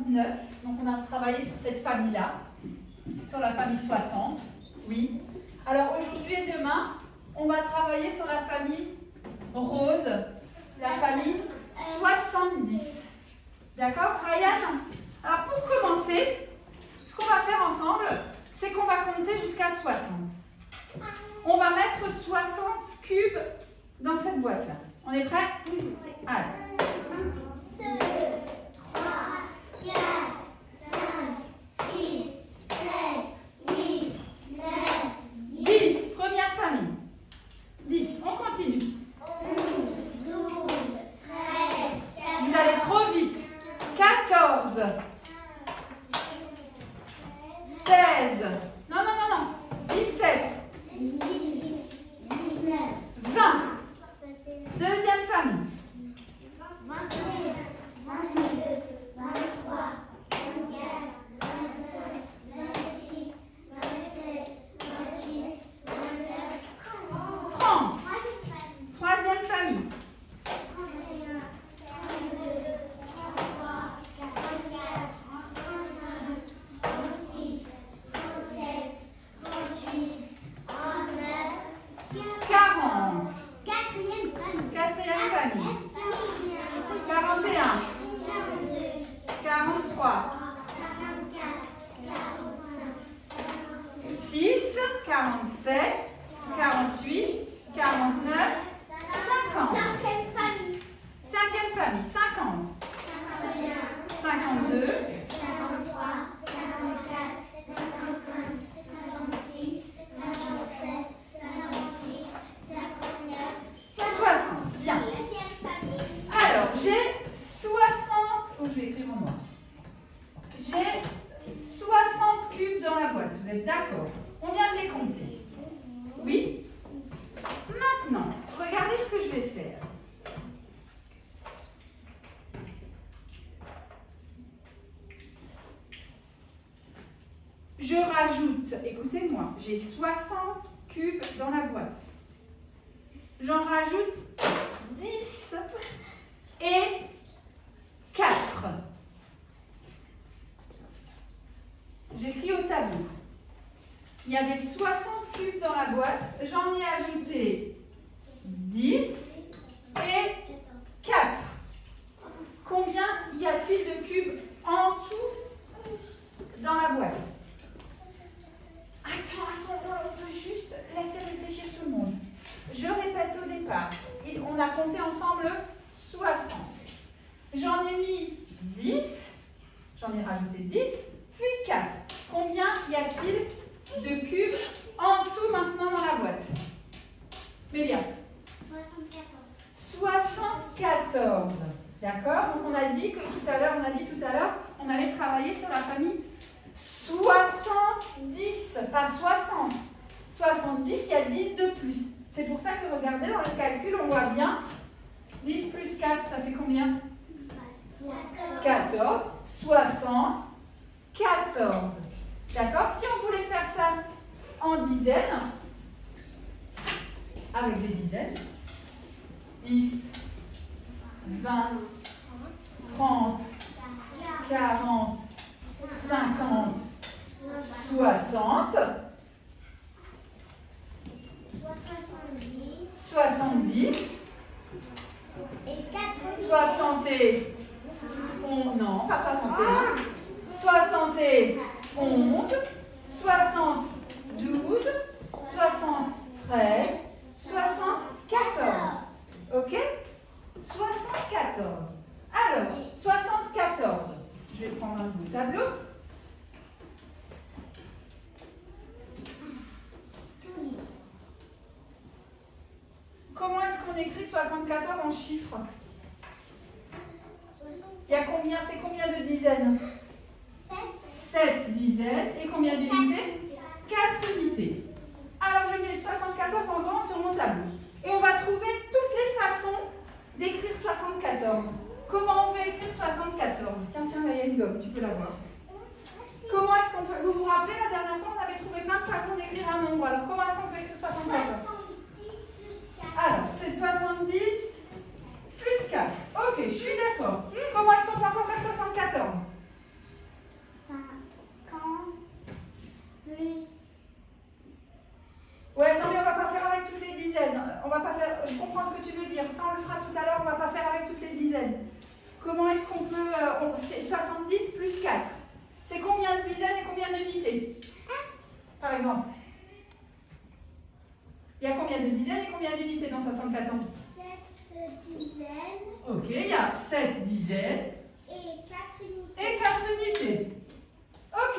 69. Donc on a travaillé sur cette famille-là, sur la famille 60. Oui. Alors aujourd'hui et demain, on va travailler sur la famille rose, la famille 70. D'accord, Ryan? Alors pour commencer, ce qu'on va faire ensemble, c'est qu'on va compter jusqu'à 60. On va mettre 60 cubes dans cette boîte-là. On est prêt? Allez. 1, 2, 3, 4, 5, 6, 7, 8, 9, 10. Première famille. 10. On continue. 11, 12, 13, 14. Vous allez trop vite. 14. 16. Non, non, non, non. 17. 18, 19, 20. Deuxième famille. 21, 22, 23, 24, 25, 26, 27, 28, 29, 30. Troisième famille. 31, 32, 33, 34, 35, 36, 37, 38, 39, 40. quatrième famille. Quatrième famille. 41. 42, 43. 44, 45, 6. 47. 48. 49. 50. cinquième famille. Cinquième famille. 50. 51, 52. 53, 54, 55, 56, 57, 58, 59, 60. Bien. deuxième famille. Alors, j'ai 60. Oh, je vais écrire en noir. J'ai 60 cubes dans la boîte. Vous êtes d'accord? On vient de les compter. Oui? Maintenant, regardez ce que je vais faire. Je rajoute, écoutez-moi, j'ai 60 cubes dans la boîte. J'en rajoute 10 et 4. J'écris au tableau. Il y avait 60 cubes dans la boîte. J'en ai ajouté 10 et 4. Combien y a-t-il de cubes en tout dans la boîte? Attends, on peut juste laisser réfléchir tout le monde. Je répète au départ. On a compté ensemble 60. J'en ai mis 10. J'en ai rajouté 10, puis 4. Combien y a-t-il de cubes en tout maintenant dans la boîte? Mélia. 74. D'accord? Donc on a dit tout à l'heure, on allait travailler sur la famille 70, pas 60. 70, il y a 10 de plus. C'est pour ça que regardez dans le calcul, on voit bien 10 plus 4, ça fait combien? 14. 60, 14. D'accord? Si on voulait faire ça en dizaines, avec des dizaines, 10, 20, 30, 40, 50, 60, 70, et 4, 60 et... Non, pas 61. 71, 72, 73, 74. Ok? 74. Alors, 74. Je vais prendre un nouveau tableau. Comment est-ce qu'on écrit 74 en chiffres? Il y a combien? C'est combien de dizaines? 7 dizaines. Et combien d'unités? 4 unités. Alors, je mets 74 en grand sur mon tableau. Et on va trouver toutes les façons d'écrire 74. Comment on peut écrire 74? Tiens, là, il y a une gomme, tu peux la voir. Comment est-ce qu'on peut... Vous vous rappelez, la dernière fois, on avait trouvé plein de façons d'écrire un nombre. Alors, comment est-ce qu'on peut écrire 74? 70 plus 4. Alors, c'est 70 plus 4. Ok, je suis d'accord. Comment est-ce qu'on peut encore faire 74? je comprends ce que tu veux dire. Ça, on le fera tout à l'heure, on ne va pas faire avec toutes les dizaines. Comment est-ce qu'on peut... c'est 70 plus 4. C'est combien de dizaines et combien d'unités? Par exemple. Il y a combien de dizaines et combien d'unités dans 74? 7 dizaines. Ok, il y a 7 dizaines. Et 4 unités. Et 4 unités. Ok.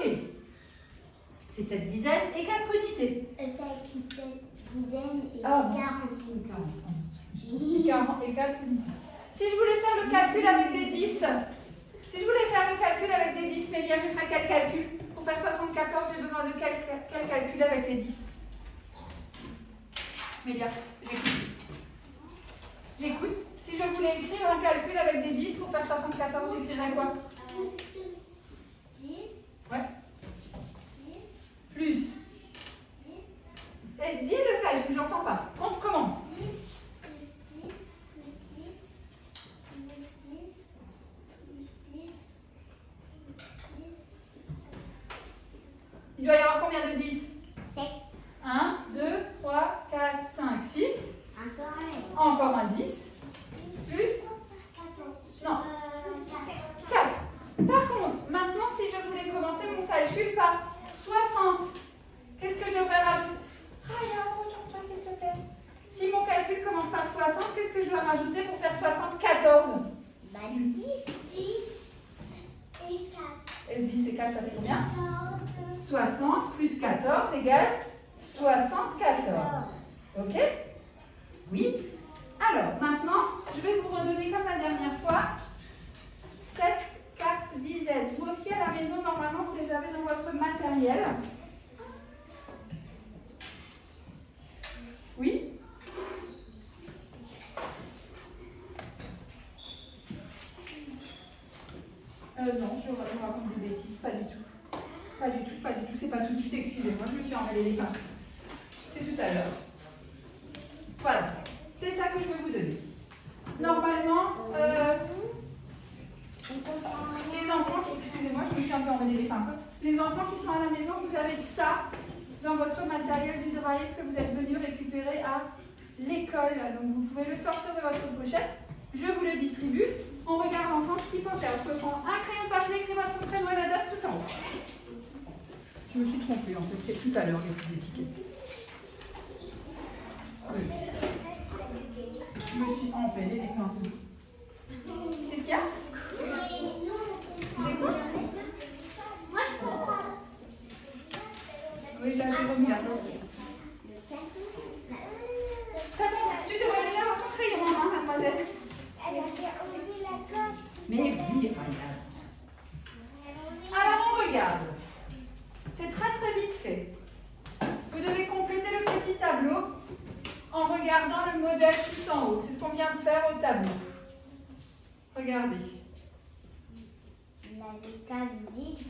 C'est 7 dizaines et 4 unités. T'as écrit 7 dizaines et Ah, 40 unités. 40 et 4 unités. Si je voulais faire le calcul avec des 10, Mélia, je ferais quel calcul? Pour faire 74, j'ai besoin de quel calcul avec les 10? Mélia, j'écoute. Si je voulais écrire un calcul avec des 10 pour faire 74, j'écrirais quoi? 10. Ouais. 10. Plus. 10. Et dis le calcul, j'entends pas. On commence. 10 plus 10 plus 10 plus 10 plus 10 plus 10. Il doit y avoir combien de 10? 7. 1, 2, 3, 4, 5, 6. Encore un. Encore un 10. Plus. Non. 4. Par contre, maintenant, si je voulais commencer mon calcul par 60, qu'est-ce que je devrais rajouter? Ryan, retourne-toi s'il te plaît. Si mon calcul commence par 60, qu'est-ce que je dois rajouter pour faire 74? 10 et 4. Et 10 et 4, ça fait combien? 14. 60 plus 14 égale 74. Ok? Oui? Alors, maintenant, je vais vous redonner comme la dernière fois 7 cartes dizaines. Vous aussi, à la maison, normalement, vous les avez dans votre matériel. Oui? Non, je raconte des bêtises, pas du tout. Pas du tout, c'est pas tout de suite, excusez-moi, je me suis emmêlé les pinceaux. C'est tout à l'heure. Voilà, c'est ça que je vais vous donner. Normalement, les enfants qui, excusez-moi, je me suis un peu emmêlé les pinceaux. Les enfants qui sont à la maison, vous avez ça dans votre matériel du drive que vous êtes venu récupérer à l'école. Donc vous pouvez le sortir de votre pochette. Je vous le distribue. On regarde ensemble ce qu'il faut faire. Vous pouvez prendre un crayon de papier, écrire votre prénom et la date tout en haut. Je me suis trompée en fait, c'est tout à l'heure les petites étiquettes. Oui. Je me suis emmêlé les pinceaux. Qu'est-ce qu'il y a? J'écoute. Moi je comprends. Oui, là j'ai remis la note. Tu devrais déjà avoir ton crayon en main, mademoiselle. Elle a fait enlever la coque. Mais oui, regarde. Alors on regarde. C'est très très vite fait. Vous devez compléter le petit tableau en regardant le modèle tout en haut. C'est ce qu'on vient de faire au tableau. Regardez.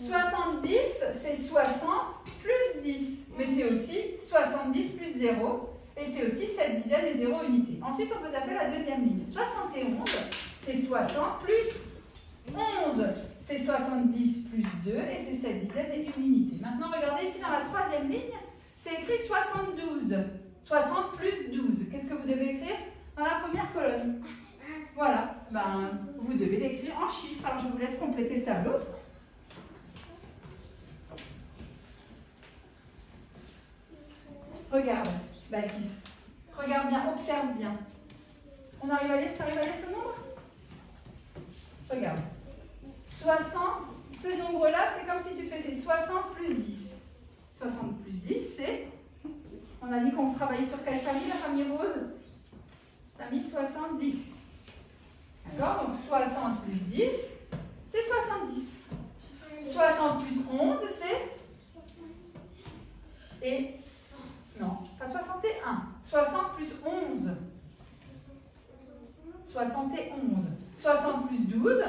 70, c'est 60 plus 10. Mais c'est aussi 70 plus 0. Et c'est aussi 7 dizaines et 0 unités. Ensuite, on peut appeler la deuxième ligne. 71, c'est 60 plus 11. C'est 70 plus 2 et c'est 7 dizaines et 1 unité. Maintenant, regardez ici dans la troisième ligne, c'est écrit 72. 60 plus 12. Qu'est-ce que vous devez écrire dans la première colonne? Voilà, ben, vous devez l'écrire en chiffres. Alors, je vous laisse compléter le tableau. Regarde, Balkis. Regarde bien, observe bien. On arrive à lire, tu arrives à lire ce nombre? Regarde. 60, ce nombre-là, c'est comme si tu faisais 60 plus 10. 60 plus 10, c'est... On a dit qu'on travaillait sur quelle famille, la famille rose? Famille 70. D'accord? Donc 60 plus 10, c'est 70. 60 plus 11, c'est... Et... Non, pas 61. 60 plus 11. 71. 60 plus 12.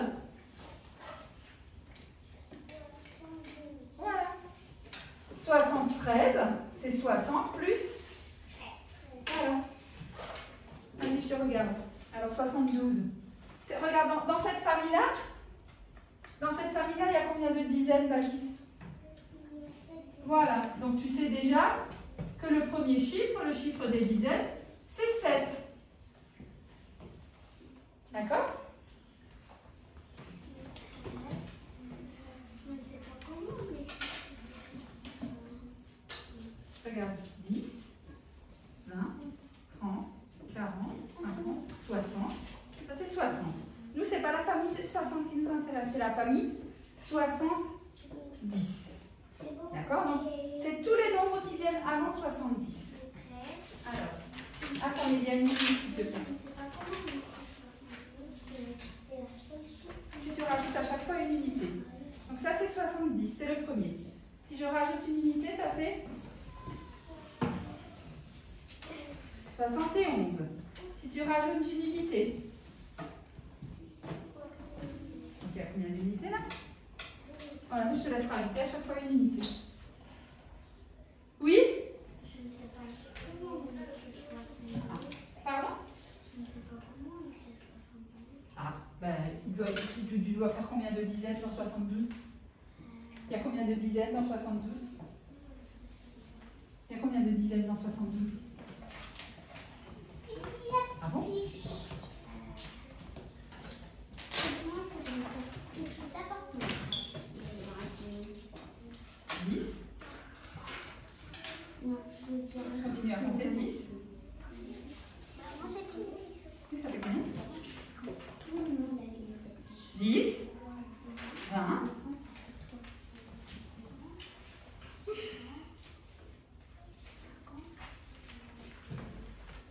Voilà. 73, c'est 60 plus... Voilà. Vas-y, je te regarde. Alors, 72. Regarde, dans cette famille-là, il y a combien de dizaines, Baptiste? Voilà. Donc, tu sais déjà que le premier chiffre, le chiffre des dizaines, c'est 7. Regarde, 10, 20, 30, 40, 50, 60. Ça, c'est 60. Nous, ce n'est pas la famille de 60 qui nous intéresse, c'est la famille 70. D'accord? Donc, c'est tous les nombres qui viennent avant 70. Alors, attendez, il y a une minute, s'il te plaît. Si tu rajoutes à chaque fois une unité. Donc ça, c'est 70, c'est le premier. Si je rajoute une unité, ça fait 71. Si tu rajoutes une unité, donc il y a combien d'unités là? Voilà, moi je te laisse rajouter à chaque fois une unité. Oui? Je ne sais pas comment on fait 60. Pardon? Je ne sais pas comment on fait 60. Ah, ben, tu dois faire combien de dizaines dans 72? Il y a combien de dizaines dans 72? Il y a combien de dizaines dans 72? Ah bon? Continue à compter 10. Ça fait combien? 10, 20,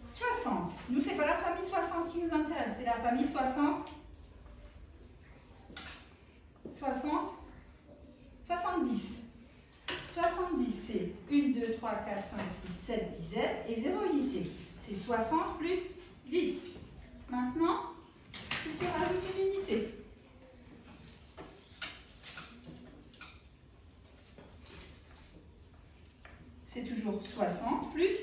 60. Nous, c'est pas la famille 60 qui nous intéresse, c'est la famille 60, 70. 70, c'est 1, 2, 3, 4, 5, 6, 7 dizaines et 0 unité. C'est 60 plus 10. Maintenant, si tu rajoutes une unité, c'est toujours 60 plus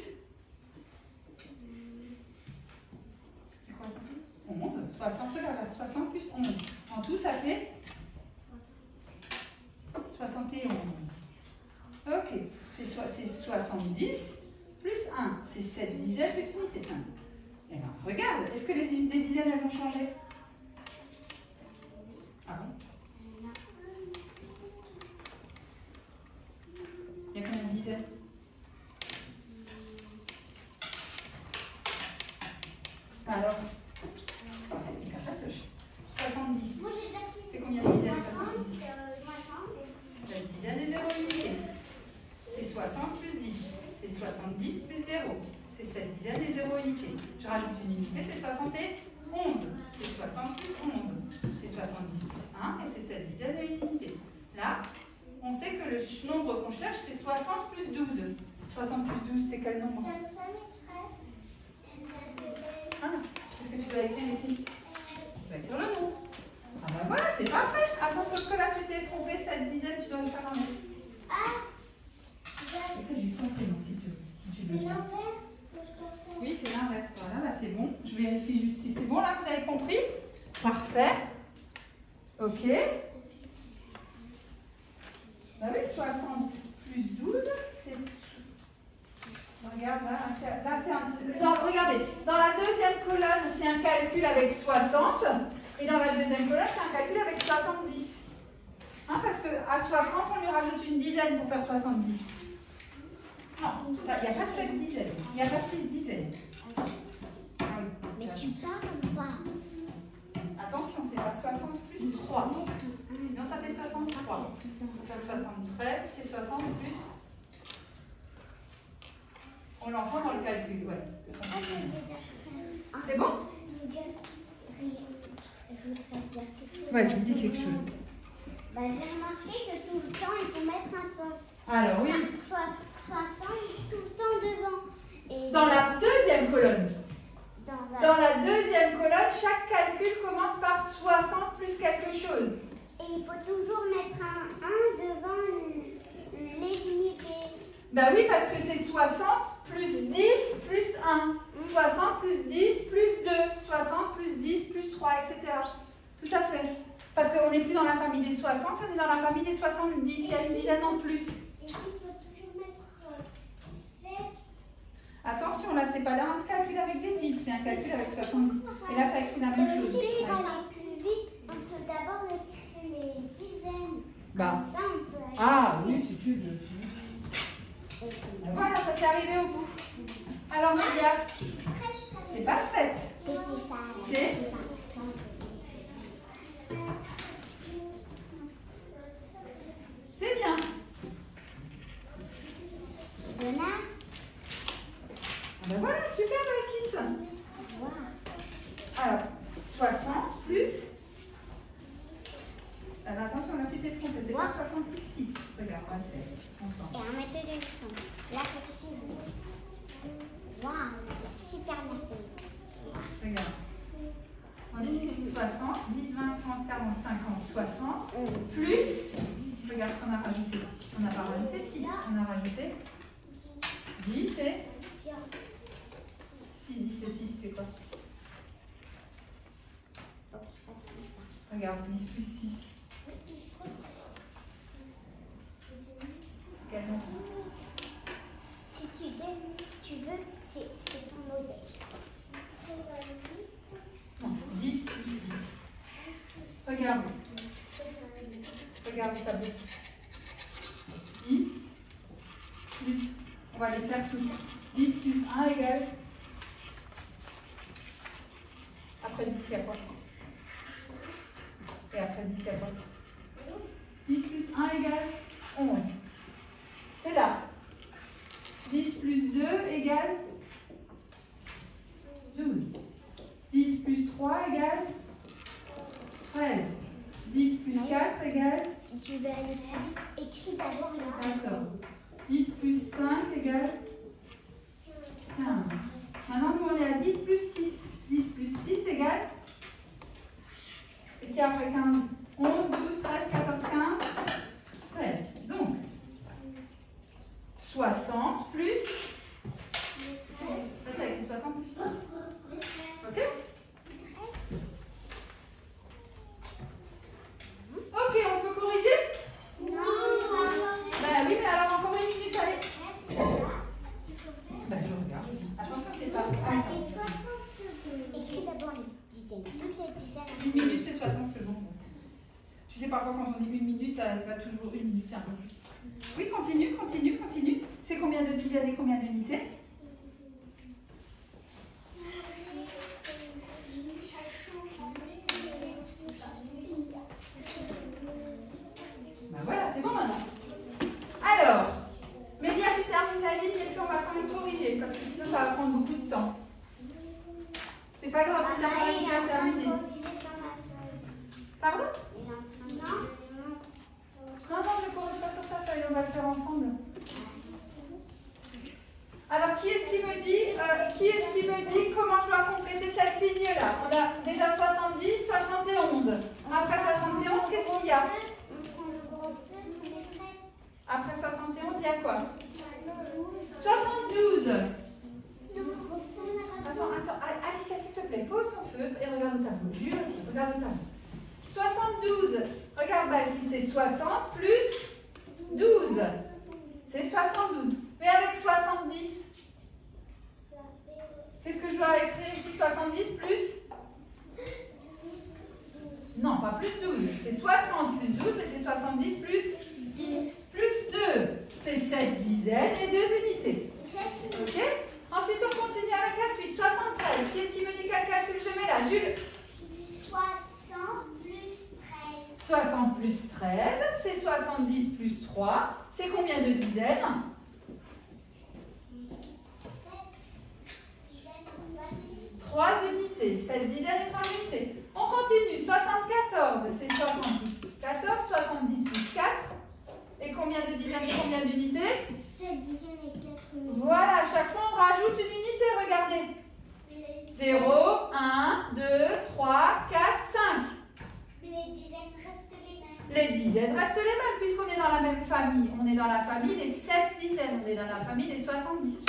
11. 60, regarde, 60 plus 11. En tout, ça fait 71. Ok, c'est 70 plus 1. C'est 7 dizaines plus unité. 1. Et bien, regarde, est-ce que les dizaines, elles ont changé? Ah bon? Il y a combien de dizaines? Alors, c'est hyper facile. 70. C'est combien de dizaines? 70. La dizaine est 0 unité. C'est 60 plus 10. C'est 70 plus 0. C'est 7 dizaines et 0 unité. Je rajoute une unité, c'est 71. C'est 60 plus 11. C'est 70 plus 1 et c'est 7 dizaines et une unité. Là, on sait que le nombre qu'on cherche, c'est 60 plus 12. 60 plus 12, c'est quel nombre? Ah, qu'est-ce que tu dois écrire ici? Tu dois écrire le nom. Ah ben voilà, c'est parfait. Attention que là, tu t'es trompé, 7 dizaines, tu dois le faire en net. Écris juste ton prénom si tu veux. C'est l'inverse que je dois faire. Oui, c'est l'inverse. Voilà, là c'est bon. Je vérifie juste si c'est bon. Là, vous avez compris? Parfait. Ok. Bah oui, 60 plus 12, c'est... Regarde, là c'est un... regardez, dans la deuxième colonne, c'est un calcul avec 60. Et dans la deuxième colonne, c'est un calcul avec 70. Hein, parce qu'à 60, on lui rajoute une dizaine pour faire 70. Non, il n'y a pas 7 dizaines. Il n'y a pas 6 dizaines. Ah oui. Mais tu parles pas. Attention, c'est pas 60 plus 3. Sinon, ça fait 63. Pour faire 73, c'est 60 plus... On l'entend dans le calcul, ouais. C'est bon? Vas-y, dis quelque chose. Bah, j'ai remarqué que tout le temps, il faut mettre un 60. Alors, oui. 60 tout le temps devant. Et Dans la deuxième colonne. dans la deuxième colonne, chaque calcul commence par 60 plus quelque chose. Et il faut toujours mettre un 1 devant les unités. Ben oui, parce que c'est 60 plus 10 plus 1. 60 plus 10 plus 2. 60 plus 10 plus 3, etc. Tout à fait. Parce qu'on n'est plus dans la famille des 60, on est dans la famille des 70. Il y a une dizaine en plus. Et il faut toujours mettre 7. Attention, là, c'est pas un calcul avec des 10, c'est un calcul avec 70. Et là, tu as écrit la même chose. Si on va aller plus vite, on peut d'abord écrire les dizaines. Bah. Comme ça, on peut aller Ah oui, si tu veux. Voilà, t'es arrivé au bout. Alors, Mélia, c'est pas 7. C'est bien. Ben voilà, super, Balkis. Alors, 60 plus... Alors, attention, là, tu t'es trompé. C'est pas 60 plus 6. Regarde, on va le faire ensemble. Et on met 2 leçons. Là, ça suffit. Waouh, super bien fait. Regarde. On dit 60, 10, 20, 30, 40, 50, 60. Plus, regarde ce qu'on a rajouté. On n'a pas rajouté 6. On a rajouté 10 et... 6, 10 et 6, c'est quoi? Regarde, 10 plus 6. Quel nombre? Si tu veux, c'est ton modèle. Non, 10 plus 6. Regarde. Regarde le tableau. 10 plus, on va les faire tous. 10 plus 1 égale. Après 10, il y a quoi? Et après 10, il y a quoi? 10 plus 1 égale 11. C'est là. 10 plus 2 égale 12. 10 plus 3 égale 13. 10 plus 4 égale... Si tu veux aller plus vite, écris d'abord le 14. 10 plus 5 égale 15. Maintenant, nous, on est à 10 plus 6. 10 plus 6 égale... Qu'est-ce qu'il y a après 15? 11, 12, 13, 14, 15, 16. Donc, 60 plus... Peut-être avec 60 plus 6. Ok? Ok, on peut corriger? Non. Ben oui, mais alors encore une minute, allez. Ben je regarde. Attention, c'est pas ça. Et 60 secondes. Écris d'abord les dizaines. Toutes les dizaines. Une minute, c'est 60 secondes. Tu sais, parfois, quand on dit une minute, ça se va toujours une minute, c'est un peu plus. Oui, continue, continue, continue. C'est combien de dizaines et combien d'unités? Ben voilà, c'est bon maintenant. Alors, Mélia, tu termines la ligne et puis on va quand même corriger, parce que sinon, ça va prendre beaucoup de temps. C'est pas grave si tu n'as pas réussi à terminer. Pardon? Non, ne corrige pas sur sa feuille, on va le faire ensemble. Alors, qui est-ce qui me dit comment je dois compléter cette ligne-là? On a déjà 70, 71. Après 71, qu'est-ce qu'il y a? Après 71, il y a quoi? 72. Attends, Alicia, s'il te plaît, pose ton feutre et regarde le tableau. Jules aussi, regarde le tableau. 72. Regarde, Balkis, c'est 60 plus 12. C'est 72. Mais avec 70, qu'est-ce que je dois écrire ici? 70 plus? Non, pas plus 12. C'est 60 plus 12, mais c'est 70 plus 2. Plus 2. C'est 7 dizaines et 2 unités. Ok? Ensuite, on continue avec la suite. 73. Qu'est-ce qui me dit quel calcul je mets là? Jules? 60 plus 13, c'est 70 plus 3. C'est combien de dizaines? 3 unités. 7 dizaines et 3 unités. On continue. 74, c'est 60 plus 14. 70 plus 4. Et combien de dizaines et combien d'unités? 7 dizaines et 4 unités. Voilà, chaque fois on rajoute une unité, regardez. 0, 1, 2, 3, 4, 5. Les dizaines restent les mêmes. Les dizaines restent les mêmes puisqu'on est dans la même famille. On est dans la famille des 7 dizaines. On est dans la famille des 70.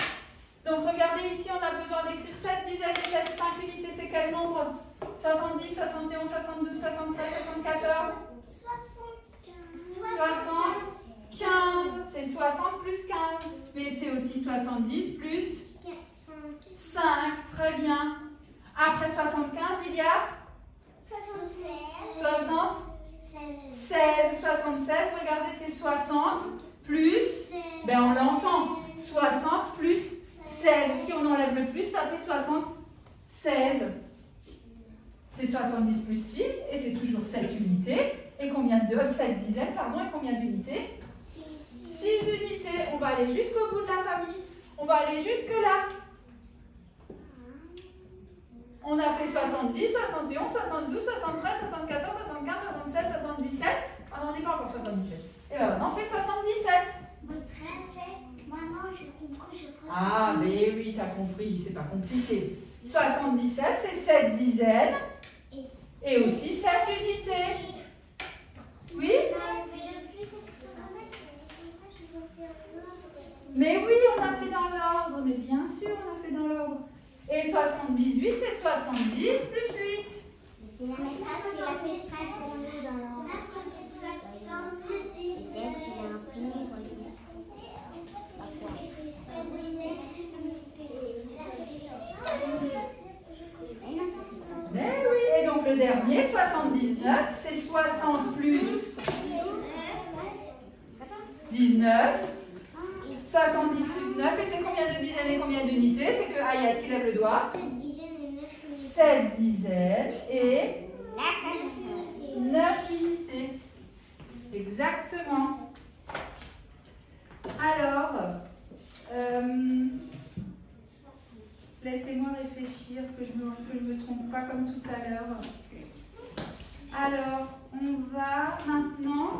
Donc regardez ici, on a besoin d'écrire 7 dizaines et 7, 5 unités. C'est quel nombre? 70, 71, 72, 73, 74 75. C'est 60 plus 15. Mais c'est aussi 70 plus 5. Très bien. Après 75, il y a 76. 76, regardez, c'est 60 plus, ben on l'entend, 60 plus 16. Si on enlève le plus, ça fait 76. C'est 70 plus 6 et c'est toujours 7 unités. Et combien de 7 dizaines, pardon, et combien d'unités? 6 unités. On va aller jusqu'au bout de la famille. On va aller jusque là. On a fait 70, 71, 72, 73, 74, 75, 76, 77. Ah non, on n'est pas encore 77. Et bien maintenant, on fait 77. Maintenant, je comprends, je prends. Ah, mais oui, t'as compris, c'est pas compliqué. 77, c'est 7 dizaines. Et aussi 7 unités. Oui? Mais oui, on a fait dans l'ordre. Mais bien sûr, on a fait dans l'ordre. Et 78, c'est 70 plus 8. C'est la même chose qu'il a fait ça pour nous dans l'ordre. C'est celle qu'il a imprimée pour nous. Mais oui, et donc le dernier, 79, c'est 60 plus 19. 70 plus 9, et c'est combien de dizaines et combien d'unités? C'est que Ayat qui lève le doigt. 7 dizaines et 9 unités. Exactement. Alors, laissez-moi réfléchir que je me trompe pas comme tout à l'heure. Alors, on va maintenant...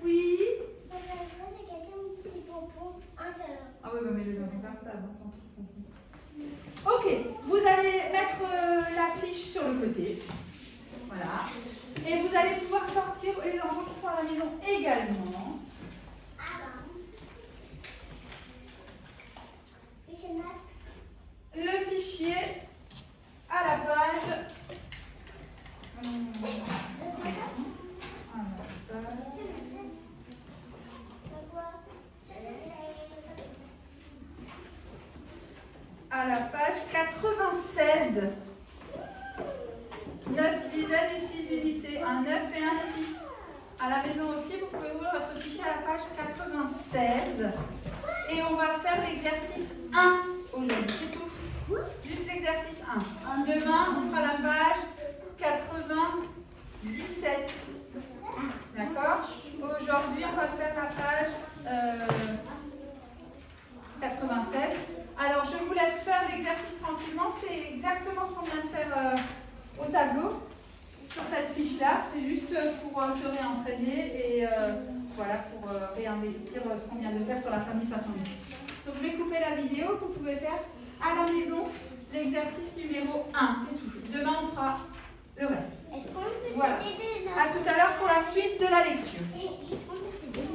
Oui. Ah oui, mais je vais en faire ça avant. Ok, vous allez mettre la fiche sur le côté. Voilà. Et vous allez pouvoir sortir les enfants qui sont à la maison également. Le fichier à la page. À la page 96. 9 dizaines et 6 unités. Un 9 et un 6. À la maison aussi, vous pouvez ouvrir votre fichier à la page 96. Et on va faire l'exercice 1 aujourd'hui. C'est tout. Juste l'exercice 1. Demain, on fera la page 97. D'accord? Aujourd'hui, on va faire la page 87. Alors, je vous laisse faire l'exercice tranquillement. C'est exactement ce qu'on vient de faire au tableau, sur cette fiche-là. C'est juste pour se réentraîner et voilà, pour réinvestir ce qu'on vient de faire sur la famille 70. Donc, je vais couper la vidéo. Vous pouvez faire à la maison l'exercice numéro 1. C'est tout. Demain, on fera le reste. Est-ce qu'on peut voilà. s'aider À tout à l'heure pour la suite de la lecture. Est-ce qu'on peut s'aider?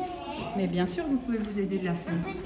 Mais bien sûr, vous pouvez vous aider de la famille.